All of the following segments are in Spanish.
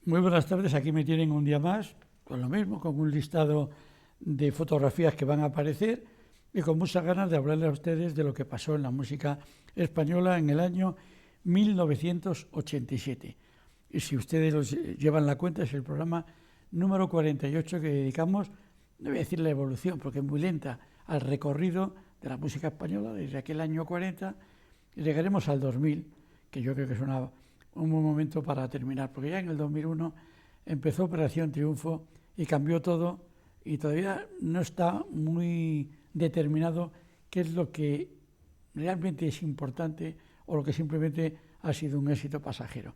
Muy buenas tardes, aquí me tienen un día más, con lo mismo, con un listado de fotografías que van a aparecer y con muchas ganas de hablarles a ustedes de lo que pasó en la música española en el año 1987. Y si ustedes los llevan la cuenta, es el programa número 48 que dedicamos, no voy a decir la evolución, porque es muy lenta, al recorrido de la música española desde aquel año 40 y llegaremos al 2000, que yo creo que es un buen momento para terminar, porque ya en el 2001 empezó Operación Triunfo y cambió todo y todavía no está muy determinado qué es lo que realmente es importante o lo que simplemente ha sido un éxito pasajero.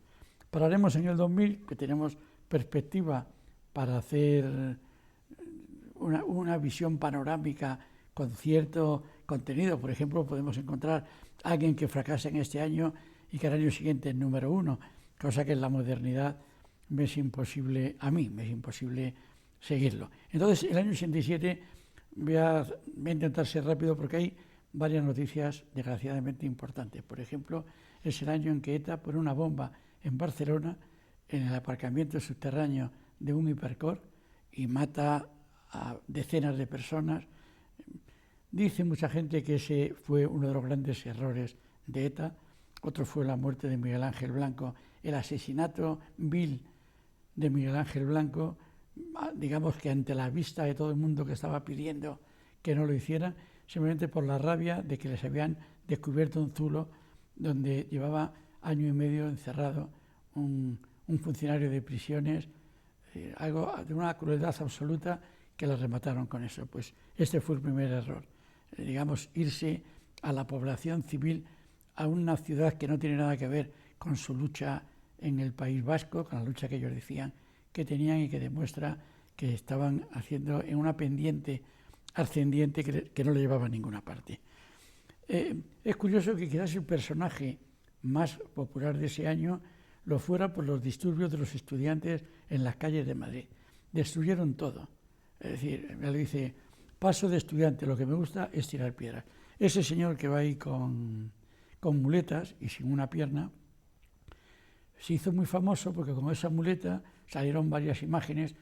Pararemos en el 2000, que tenemos perspectiva para hacer una visión panorámica con cierto contenido. Por ejemplo, podemos encontrar a alguien que fracasa en este año y que al año siguiente es número uno, cosa que en la modernidad me es imposible, a mí me es imposible seguirlo. Entonces, el año 87 voy a intentar ser rápido porque hay varias noticias desgraciadamente importantes. Por ejemplo, es el año en que ETA pone una bomba en Barcelona, en el aparcamiento subterráneo de un hipercor, y mata a decenas de personas. Dice mucha gente que ese fue uno de los grandes errores de ETA. Otro fue la muerte de Miguel Ángel Blanco, el asesinato vil de Miguel Ángel Blanco, digamos que ante la vista de todo el mundo que estaba pidiendo que no lo hicieran, simplemente por la rabia de que les habían descubierto un zulo donde llevaba año y medio encerrado un funcionario de prisiones, algo de una crueldad absoluta, que la remataron con eso. Pues este fue el primer error, digamos, irse a la población civil, a una ciudad que no tiene nada que ver con su lucha en el País Vasco, con la lucha que ellos decían que tenían y que demuestra que estaban haciendo en una pendiente ascendiente que no le llevaba a ninguna parte. Es curioso que quizás el personaje más popular de ese año lo fuera por los disturbios de los estudiantes en las calles de Madrid. Destruyeron todo. Es decir, me lo dice, paso de estudiante, lo que me gusta es tirar piedras. Ese señor que va ahí con muletas y sin una pierna, se hizo muy famoso porque con esa muleta salieron varias imágenes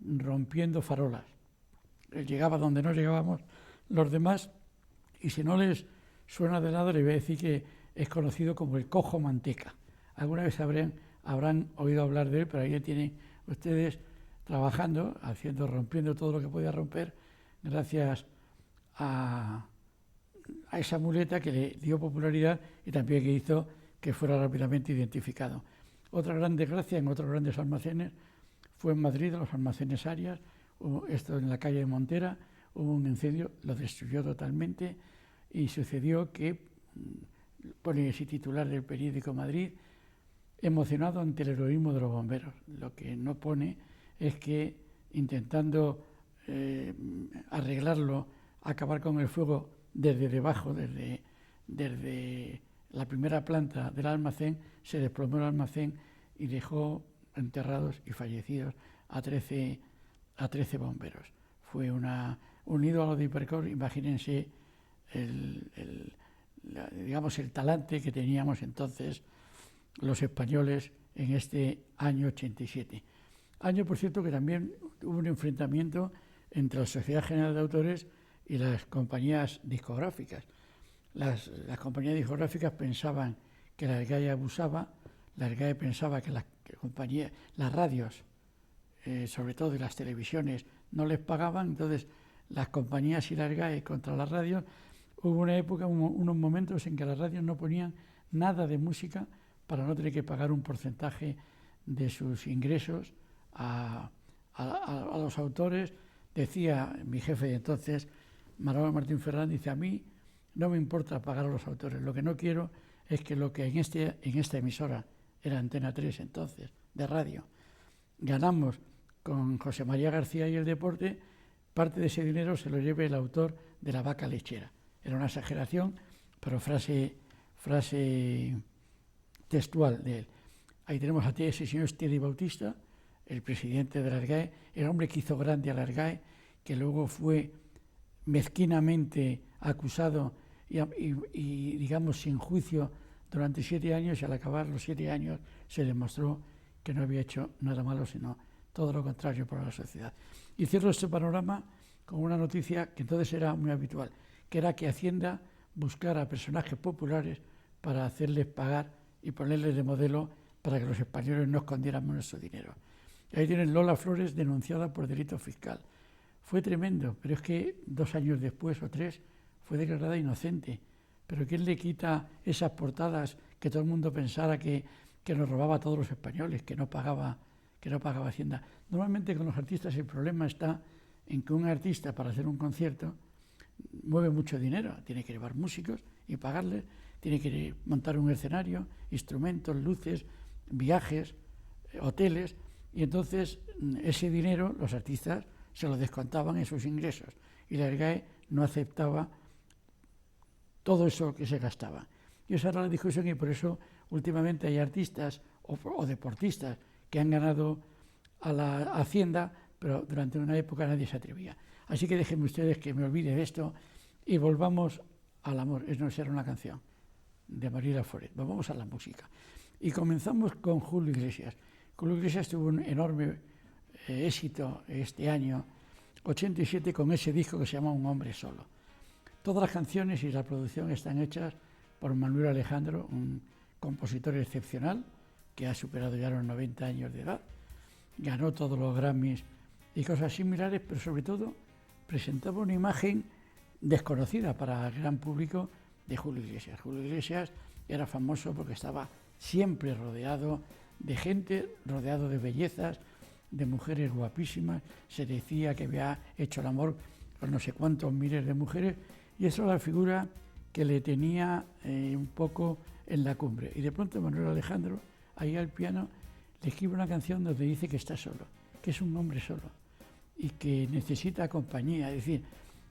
rompiendo farolas. Él llegaba donde no llegábamos los demás, y si no les suena de nada, le voy a decir que es conocido como el cojo manteca. Alguna vez habrán oído hablar de él, pero ahí tienen ustedes trabajando, rompiendo todo lo que podía romper, gracias a esa muleta que le dio popularidad y también que hizo que fuera rápidamente identificado. Otra gran desgracia en otros grandes almacenes fue en Madrid, los almacenes Arias, esto en la calle de Montera, hubo un incendio, lo destruyó totalmente y sucedió que, pone ese titular del periódico Madrid, emocionado ante el heroísmo de los bomberos. Lo que no pone es que intentando arreglarlo, acabar con el fuego desde debajo, desde la primera planta del almacén, se desplomó el almacén y dejó enterrados y fallecidos a 13 bomberos. Fue un ídolo de Hipercor. Imagínense digamos el talante que teníamos entonces los españoles en este año 87. Año, por cierto, que también hubo un enfrentamiento entre la Sociedad General de Autores y las compañías discográficas. Las compañías discográficas pensaban que la SGAE abusaba, la SGAE pensaba que las radios, sobre todo y las televisiones, no les pagaban, entonces las compañías y la SGAE contra las radios. Hubo una época, unos momentos en que las radios no ponían nada de música para no tener que pagar un porcentaje de sus ingresos a los autores. Decía mi jefe de entonces, Manuel Martín Fernández, dice, a mí no me importa pagar a los autores, lo que no quiero es que lo que en esta emisora, era Antena 3 entonces, de radio, ganamos con José María García y el deporte, parte de ese dinero se lo lleve el autor de La vaca lechera. Era una exageración, pero frase textual de él. Ahí tenemos a ese señor Thierry Bautista, el presidente de la SGAE, el hombre que hizo grande a la SGAE, que luego fue mezquinamente acusado y digamos sin juicio durante 7 años, y al acabar los 7 años se demostró que no había hecho nada malo, sino todo lo contrario para la sociedad. Y cierro este panorama con una noticia que entonces era muy habitual, que era que Hacienda buscara a personajes populares para hacerles pagar y ponerles de modelo para que los españoles no escondiéramos nuestro dinero. Y ahí tienen Lola Flores denunciada por delito fiscal. Fue tremendo, pero es que 2 años después o 3 fue declarada inocente. Pero ¿quién le quita esas portadas que todo el mundo pensara que nos robaba a todos los españoles, que no pagaba Hacienda? Normalmente con los artistas el problema está en que un artista para hacer un concierto mueve mucho dinero, tiene que llevar músicos y pagarles, tiene que montar un escenario, instrumentos, luces, viajes, hoteles, y entonces ese dinero los artistas se lo descontaban en sus ingresos y la SGAE no aceptaba todo eso que se gastaba. Y esa era la discusión, y por eso últimamente hay artistas o deportistas que han ganado a la Hacienda, pero durante una época nadie se atrevía. Así que déjenme ustedes que me olvide de esto y volvamos al amor. No será una canción de Marina Foret. Vamos a la música. Y comenzamos con Julio Iglesias. Julio Iglesias tuvo un enorme éxito este año 87 con ese disco que se llama Un hombre solo. Todas las canciones y la producción están hechas por Manuel Alejandro, un compositor excepcional que ha superado ya los 90 años de edad. Ganó todos los Grammys y cosas similares, pero sobre todo presentaba una imagen desconocida para el gran público de Julio Iglesias. Julio Iglesias era famoso porque estaba siempre rodeado de gente, rodeado de bellezas, de mujeres guapísimas. Se decía que había hecho el amor con no sé cuántos miles de mujeres, y eso era la figura que le tenía un poco en la cumbre. Y de pronto Manuel Alejandro, ahí al piano, le escribe una canción donde dice que está solo, que es un hombre solo y que necesita compañía. Es decir,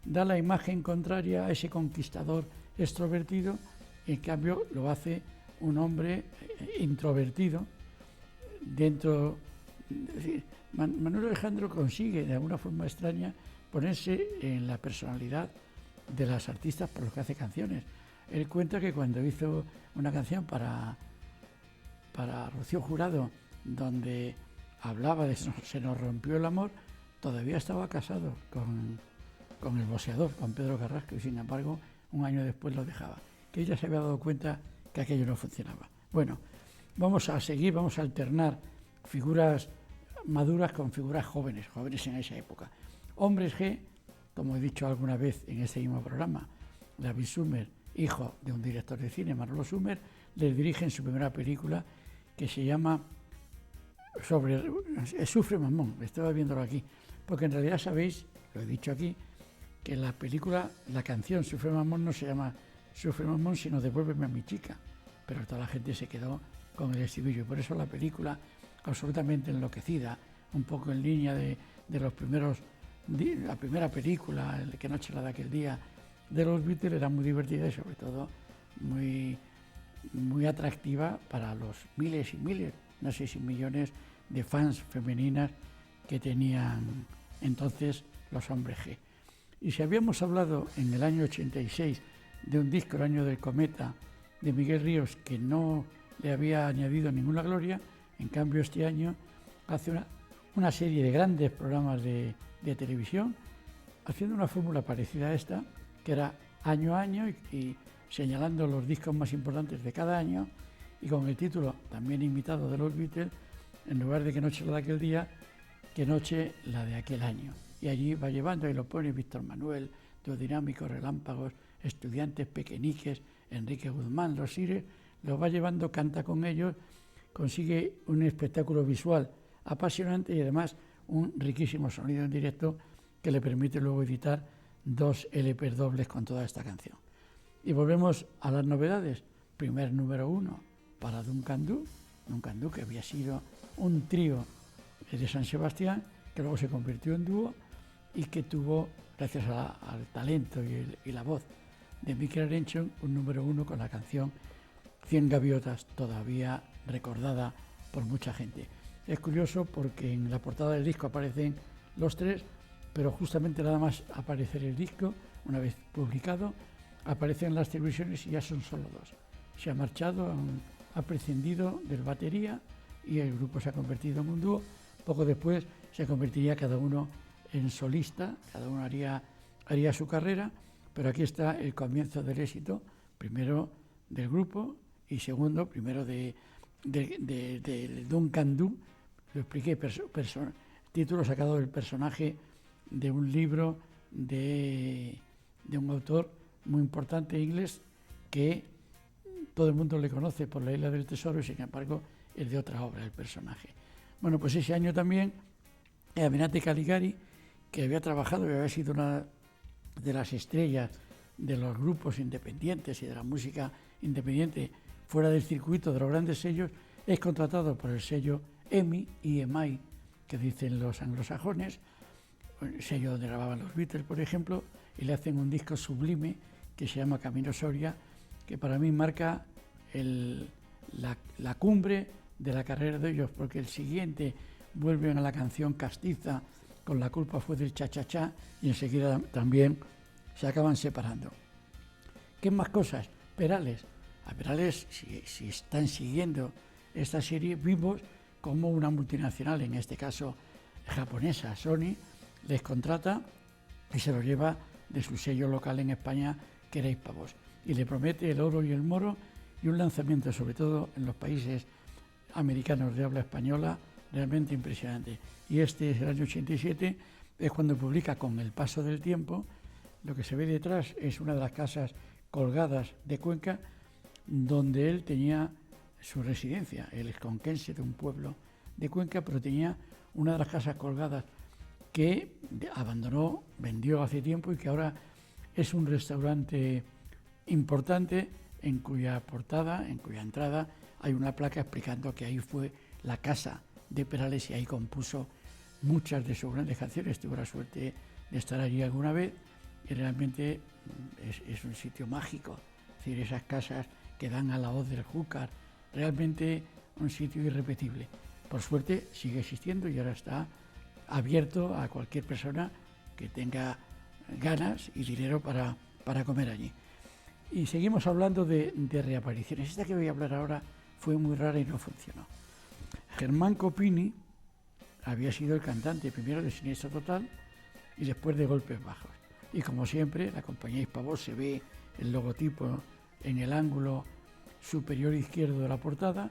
da la imagen contraria a ese conquistador extrovertido, en cambio lo hace un hombre introvertido dentro. Es decir, Manuel Alejandro consigue de alguna forma extraña ponerse en la personalidad de las artistas por los que hace canciones. Él cuenta que cuando hizo una canción para Rocío Jurado, donde hablaba de se nos rompió el amor, todavía estaba casado con el boxeador, con Pedro Carrasco, y sin embargo un año después lo dejaba, que ella se había dado cuenta que aquello no funcionaba. Bueno, vamos a seguir, vamos a alternar figuras maduras con figuras jóvenes en esa época. Hombres G, como he dicho alguna vez en este mismo programa, David Summers, hijo de un director de cine, Manolo Summers, les dirige en su primera película que se llama Sufre Mamón. Estaba viéndolo aquí, porque en realidad sabéis, lo he dicho aquí, que la película, la canción Sufre Mamón no se llama Sufre Mamón, sino Devuélveme a mi chica, pero toda la gente se quedó con el estribillo, y por eso la película absolutamente enloquecida, un poco en línea de los primeros, la primera película, el Que noche la de aquel día, de los Beatles, era muy divertida y sobre todo muy, muy atractiva para los miles y miles, no sé si millones de fans femeninas que tenían entonces los Hombres G. Y si habíamos hablado en el año 86 de un disco, El año del cometa, de Miguel Ríos, que no le había añadido ninguna gloria, en cambio este año hace una serie de grandes programas de televisión, haciendo una fórmula parecida a esta, que era año a año y señalando los discos más importantes de cada año, y con el título también imitado de los Beatles, en lugar de Que noche la de aquel día, Que noche la de aquel año. Y allí va llevando, y lo pone Víctor Manuel, Duodinámicos, Relámpagos, Estudiantes, Pequeñiques, Enrique Guzmán, Los Sires, los va llevando, canta con ellos, consigue un espectáculo visual apasionante y además un riquísimo sonido en directo que le permite luego editar 2 LP dobles con toda esta canción. Y volvemos a las novedades. Primer número 1 para Duncan Du, que había sido un trío de San Sebastián, que luego se convirtió en dúo y que tuvo, gracias al talento y la voz de Mikel Arenchon, un número 1 con la canción 100 gaviotas, todavía recordada por mucha gente. Es curioso porque en la portada del disco aparecen los tres, pero justamente nada más aparecer el disco, una vez publicado, aparecen las televisiones y ya son solo 2. Se ha marchado, ha prescindido del batería y el grupo se ha convertido en un dúo. Poco después se convertiría cada uno en solista, cada uno haría su carrera, pero aquí está el comienzo del éxito, primero del grupo y segundo, primero de Duncan Du, lo expliqué, título sacado del personaje de un libro de un autor muy importante inglés que todo el mundo le conoce por La Isla del Tesoro y sin embargo es de otra obra el personaje. Bueno, pues ese año también Aminata Caligari, que había trabajado y había sido una de las estrellas de los grupos independientes y de la música independiente fuera del circuito de los grandes sellos, es contratado por el sello EMI, que dicen los anglosajones, el sello donde grababan los Beatles, por ejemplo, y le hacen un disco sublime que se llama Camino Soria, que para mí marca la cumbre de la carrera de ellos, porque el siguiente vuelven a la canción castiza, con La culpa fue del cha-cha-cha, y enseguida también se acaban separando. ¿Qué más cosas? Perales. A Perales, si están siguiendo esta serie, vimos como una multinacional, en este caso japonesa, Sony, les contrata y se los lleva de su sello local en España, que era Hispavox, y le promete el oro y el moro y un lanzamiento, sobre todo en los países americanos de habla española, realmente impresionante. Y este es el año 87, es cuando publica Con el paso del tiempo. Lo que se ve detrás es una de las casas colgadas de Cuenca, donde él tenía su residencia. Él es conquense de un pueblo de Cuenca, pero tenía una de las casas colgadas que abandonó, vendió hace tiempo y que ahora es un restaurante importante en cuya portada, en cuya entrada, hay una placa explicando que ahí fue la casa de Perales y ahí compuso muchas de sus grandes canciones. Tuve la suerte de estar allí alguna vez y realmente es un sitio mágico. Es decir, esas casas que dan a la hoz del Júcar, realmente un sitio irrepetible. Por suerte sigue existiendo y ahora está abierto a cualquier persona que tenga ganas y dinero para comer allí. Y seguimos hablando de reapariciones. Esta que voy a hablar ahora fue muy rara y no funcionó. Germán Copini había sido el cantante primero de Siniestro Total y después de Golpes Bajos. Y como siempre, la compañía Hispavox, se ve el logotipo en el ángulo superior izquierdo de la portada.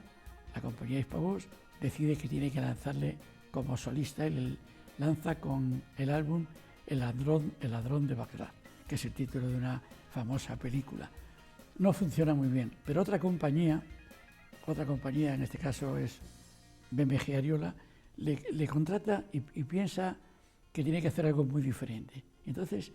La compañía Hispavox decide que tiene que lanzarle como solista. Él lanza con el álbum El ladrón de Bagdad, que es el título de una famosa película. No funciona muy bien, pero otra compañía, en este caso es BMG Ariola, le contrata y piensa que tiene que hacer algo muy diferente. Entonces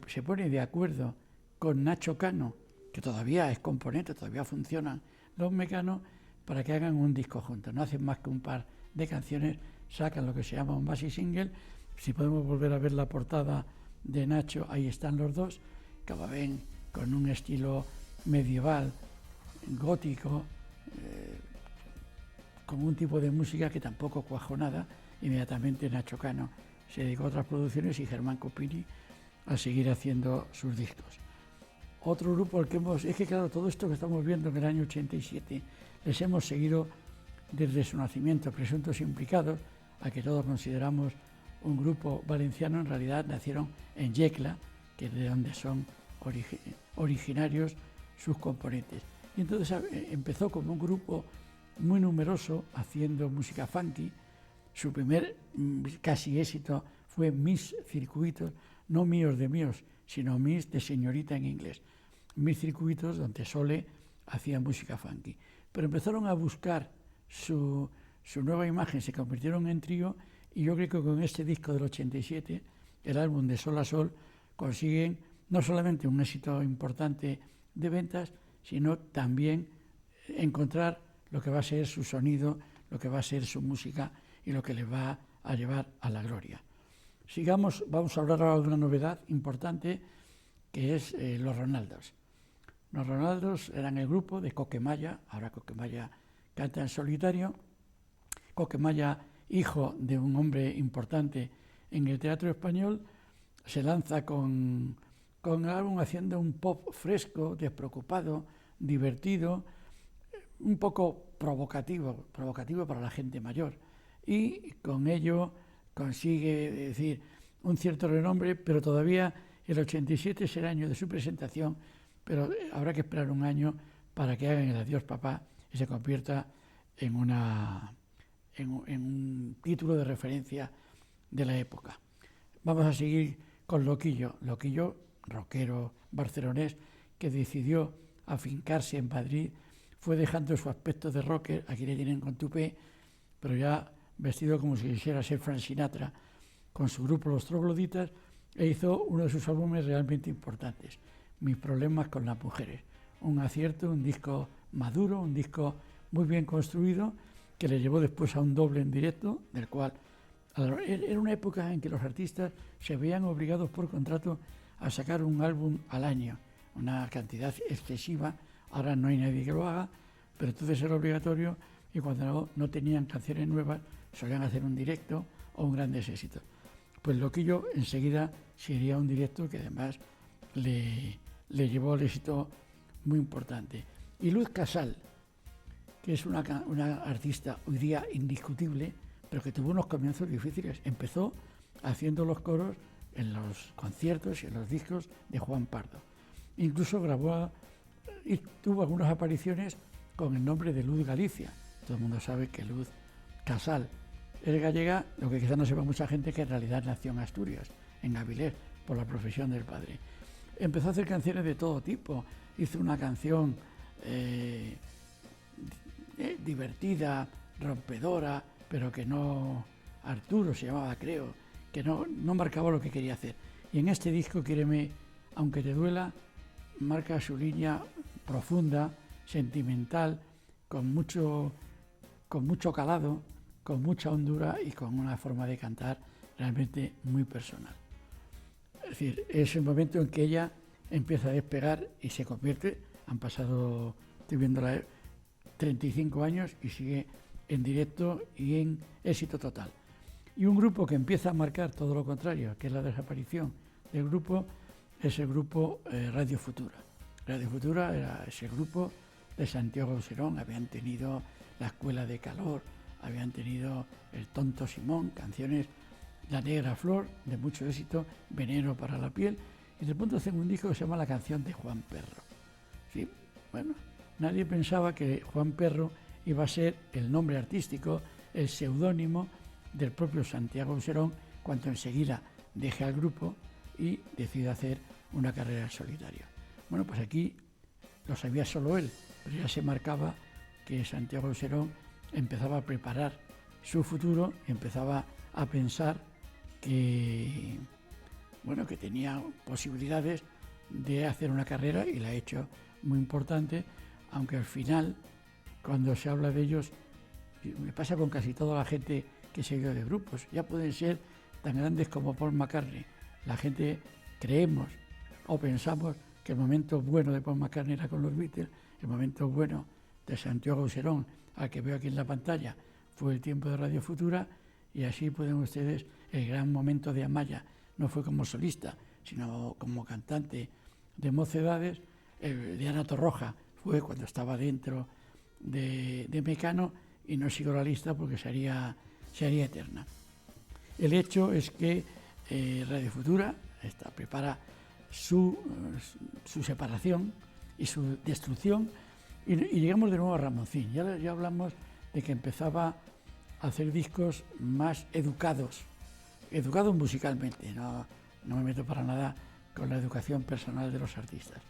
se pone de acuerdo con Nacho Cano, que todavía es componente, todavía funcionan los Mecanos, para que hagan un disco juntos. No hacen más que un par de canciones, sacan lo que se llama un maxi single. Si podemos volver a ver la portada de Nacho, ahí están los dos, como ven, con un estilo medieval, gótico, con un tipo de música que tampoco cuajó nada. Inmediatamente Nacho Cano se dedicó a otras producciones y Germán Copini a seguir haciendo sus discos. Otro grupo al que es que claro, todo esto que estamos viendo en el año 87 les hemos seguido desde su nacimiento. Presuntos Implicados, a que todos consideramos un grupo valenciano, en realidad nacieron en Yecla, que es de donde son originarios sus componentes. Y entonces empezó como un grupo muy numeroso haciendo música funky. Su primer casi éxito fue Mis Circuitos, no Míos de Míos, sino Mis de señorita en inglés. Mis Circuitos, donde Sole hacía música funky. Pero empezaron a buscar su nueva imagen, se convirtieron en trío, y yo creo que con este disco del 87, el álbum de Sol a Sol, consiguen no solamente un éxito importante de ventas, sino también encontrar lo que va a ser su sonido, lo que va a ser su música y lo que les va a llevar a la gloria. Sigamos, vamos a hablar ahora de una novedad importante, que es Los Ronaldos. Los Ronaldos eran el grupo de Coquemaya, ahora Coquemaya canta en solitario. Coquemaya, hijo de un hombre importante en el teatro español, se lanza con el álbum haciendo un pop fresco, despreocupado, divertido, un poco provocativo para la gente mayor, y con ello consigue decir un cierto renombre, pero todavía el 87 es el año de su presentación, pero habrá que esperar un año para que hagan el Adiós Papá y se convierta en un título de referencia de la época. Vamos a seguir con Loquillo, rockero barcelonés que decidió afincarse en Madrid, fue dejando su aspecto de rocker, aquí le tienen con tupé, pero ya vestido como si quisiera ser Frank Sinatra, con su grupo Los Trogloditas, e hizo uno de sus álbumes realmente importantes, Mis problemas con las mujeres. Un acierto, un disco maduro, un disco muy bien construido, que le llevó después a un doble en directo, del cual era una época en que los artistas se veían obligados por contrato a sacar un álbum al año, una cantidad excesiva. Ahora no hay nadie que lo haga, pero entonces era obligatorio, y cuando no tenían canciones nuevas solían hacer un directo o un grandes éxitos. Pues Loquillo enseguida sería un directo que además le llevó al éxito muy importante. Y Luz Casal, que es una artista hoy día indiscutible, pero que tuvo unos comienzos difíciles. Empezó haciendo los coros en los conciertos y en los discos de Juan Pardo. Incluso grabó y tuvo algunas apariciones con el nombre de Luz Galicia. Todo el mundo sabe que Luz Casal es gallega, lo que quizás no sepa mucha gente, que en realidad nació en Asturias, en Avilés, por la profesión del padre. Empezó a hacer canciones de todo tipo. Hizo una canción divertida, rompedora, pero que no, Arturo se llamaba, creo, que no marcaba lo que quería hacer. Y en este disco, Quiéreme aunque te duela, marca su línea profunda, sentimental, con mucho calado, con mucha hondura y con una forma de cantar realmente muy personal. Es decir, es el momento en que ella empieza a despegar y se convierte, han pasado, estoy viéndola, 35 años y sigue en directo y en éxito total. Y un grupo que empieza a marcar todo lo contrario, que es la desaparición del grupo, es el grupo Radio Futura. Radio Futura era ese grupo de Santiago Auserón, habían tenido La Escuela de Calor, habían tenido El Tonto Simón, canciones, La Negra Flor, de mucho éxito, Veneno para la piel, y de pronto hacen un disco que se llama La Canción de Juan Perro. Sí, bueno, nadie pensaba que Juan Perro iba a ser el nombre artístico, el seudónimo del propio Santiago Auserón, cuando enseguida deja el grupo y decide hacer una carrera en solitario. Bueno, pues aquí lo sabía solo él, pero ya se marcaba que Santiago Auserón empezaba a preparar su futuro, empezaba a pensar que, bueno, que tenía posibilidades de hacer una carrera, y la ha hecho muy importante, aunque al final, cuando se habla de ellos, me pasa con casi toda la gente que se ha ido de grupos, ya pueden ser tan grandes como Paul McCartney. La gente creemos o pensamos que el momento bueno de Paul McCartney era con los Beatles, el momento bueno de Santiago Auserón, al que veo aquí en la pantalla, fue el tiempo de Radio Futura, y así pueden ustedes, el gran momento de Amaya no fue como solista, sino como cantante de Mocedades. El de Ana Torroja fue cuando estaba dentro de Mecano, y no sigo la lista porque se haría eterna. El hecho es que Radio Futura prepara su separación y su destrucción, y llegamos de nuevo a Ramoncín. Ya hablamos de que empezaba a hacer discos más educados musicalmente, no me meto para nada con la educación personal de los artistas.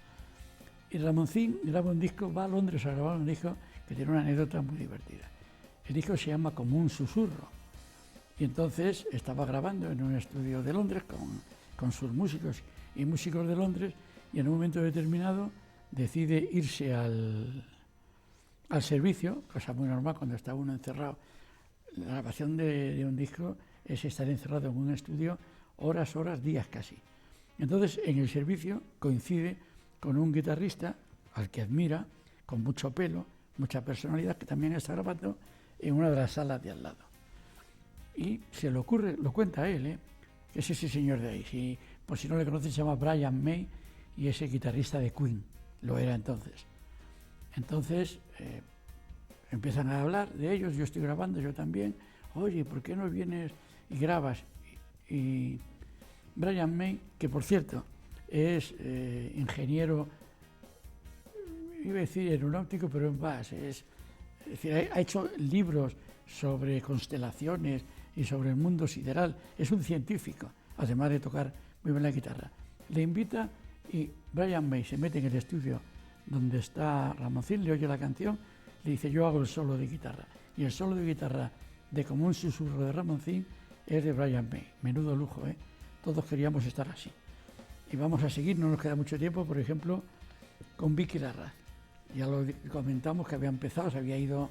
Y Ramoncín graba un disco, va a Londres a grabar un disco que tiene una anécdota muy divertida. El disco se llama Como un susurro, y entonces estaba grabando en un estudio de Londres con sus músicos y músicos de Londres, y en un momento determinado decide irse al servicio, cosa muy normal cuando está uno encerrado. La grabación de un disco es estar encerrado en un estudio horas, días casi. Entonces, en el servicio coincide con un guitarrista al que admira, con mucho pelo, mucha personalidad, que también está grabando en una de las salas de al lado. Y se le ocurre, lo cuenta él, que es ese señor de ahí. Si, por si no le conocen, se llama Brian May, y es el guitarrista de Queen, lo era entonces. Entonces, empiezan a hablar de ellos, yo estoy grabando, yo también. Oye, ¿por qué no vienes y grabas? Y Brian May, que por cierto es ingeniero, iba a decir aeronáutico, pero en base, es decir, ha hecho libros sobre constelaciones y sobre el mundo sideral, es un científico, además de tocar muy bien la guitarra. Le invita y Brian May se mete en el estudio donde está Ramoncín, le oye la canción, le dice: yo hago el solo de guitarra. Y el solo de guitarra de Como un susurro de Ramoncín es de Brian May. Menudo lujo, ¿eh? Todos queríamos estar así. Y vamos a seguir, no nos queda mucho tiempo, por ejemplo, con Vicky Larraz. Ya lo comentamos que había empezado, se había ido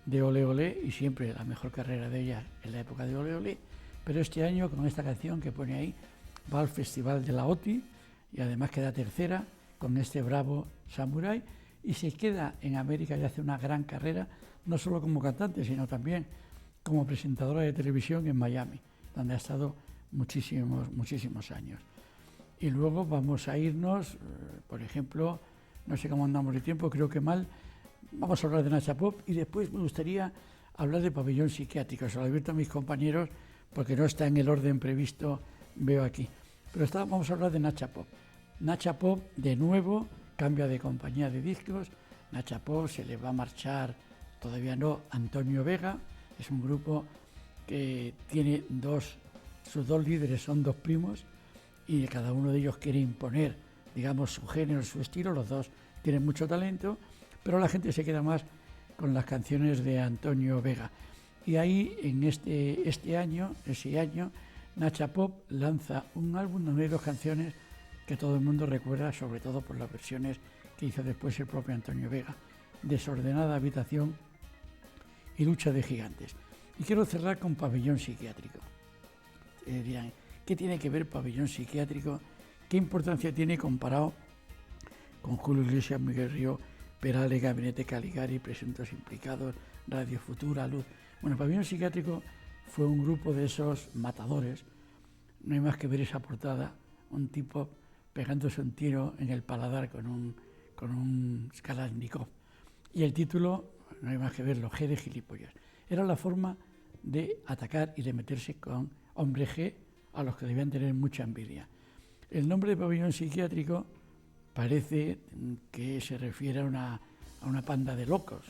de Ole Ole, y siempre la mejor carrera de ella en la época de Ole Ole, pero este año con esta canción que pone ahí va al Festival de la OTI y además queda tercera con este Bravo Samurai, y se queda en América y hace una gran carrera, no solo como cantante, sino también como presentadora de televisión en Miami, donde ha estado muchísimos años. Y luego vamos a irnos, por ejemplo, no sé cómo andamos de tiempo, creo que mal, vamos a hablar de Nacha Pop, y después me gustaría hablar de Pabellón Psiquiátrico. Se lo advierto a mis compañeros porque no está en el orden previsto, veo aquí. Pero vamos a hablar de Nacha Pop. Nacha Pop, de nuevo, cambia de compañía de discos. Nacha Pop se le va a marchar, todavía no, Antonio Vega. Es un grupo que tiene sus dos líderes son dos primos, y cada uno de ellos quiere imponer, digamos, su género, su estilo. Los dos tienen mucho talento, pero la gente se queda más con las canciones de Antonio Vega. Y ahí, en ese año, Nacha Pop lanza un álbum donde hay dos canciones que todo el mundo recuerda, sobre todo por las versiones que hizo después el propio Antonio Vega: Desordenada Habitación y Lucha de Gigantes. Y quiero cerrar con Pabellón Psiquiátrico. Dirán, ¿qué tiene que ver Pabellón Psiquiátrico? ¿Qué importancia tiene comparado con Julio Iglesias, Miguel Río, Perales, Gabinete Caligari, Presuntos Implicados, Radio Futura, Luz? Bueno, Pabellón Psiquiátrico fue un grupo de esos matadores. No hay más que ver esa portada, un tipo pegándose un tiro en el paladar con un Kalashnikov. Y el título, no hay más que verlo, G de gilipollas. Era la forma de atacar y de meterse con hombres G a los que debían tener mucha envidia. El nombre de Pabellón Psiquiátrico parece que se refiere a una panda de locos,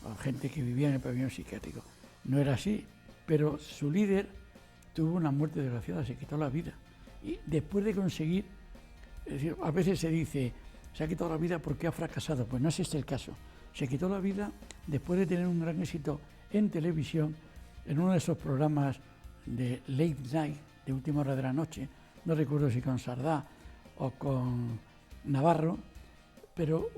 o gente que vivía en el pabellón psiquiátrico. No era así, pero su líder tuvo una muerte desgraciada, se quitó la vida. Y después de conseguir, es decir, a veces se dice, se ha quitado la vida porque ha fracasado. Pues no es este el caso. Se quitó la vida después de tener un gran éxito en televisión, en uno de esos programas de late night, de última hora de la noche, no recuerdo si con Sardá o con Navarro, pero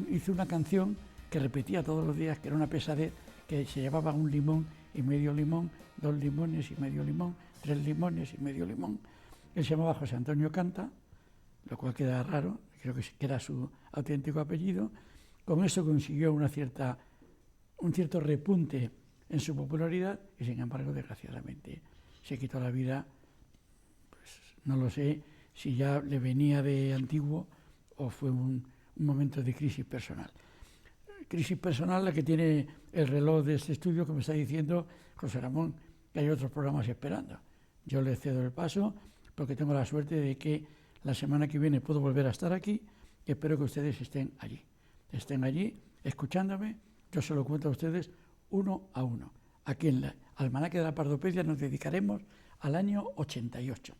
hizo una canción que repetía todos los días, que era una pesadez, que se llamaba Un limón y medio limón, 2 limones y medio limón, 3 limones y medio limón. Él se llamaba José Antonio Canta, lo cual queda raro, creo que era su auténtico apellido. Con eso consiguió un cierto repunte en su popularidad y, sin embargo, desgraciadamente se quitó la vida. Pues no lo sé si ya le venía de antiguo o fue un momento de crisis personal. Crisis personal la que tiene el reloj de este estudio, que me está diciendo José Ramón que hay otros programas esperando. Yo le cedo el paso porque tengo la suerte de que la semana que viene puedo volver a estar aquí, y espero que ustedes estén allí escuchándome. Yo se lo cuento a ustedes uno a uno. Aquí en el Almanaque de la Pardopedia nos dedicaremos al año 88.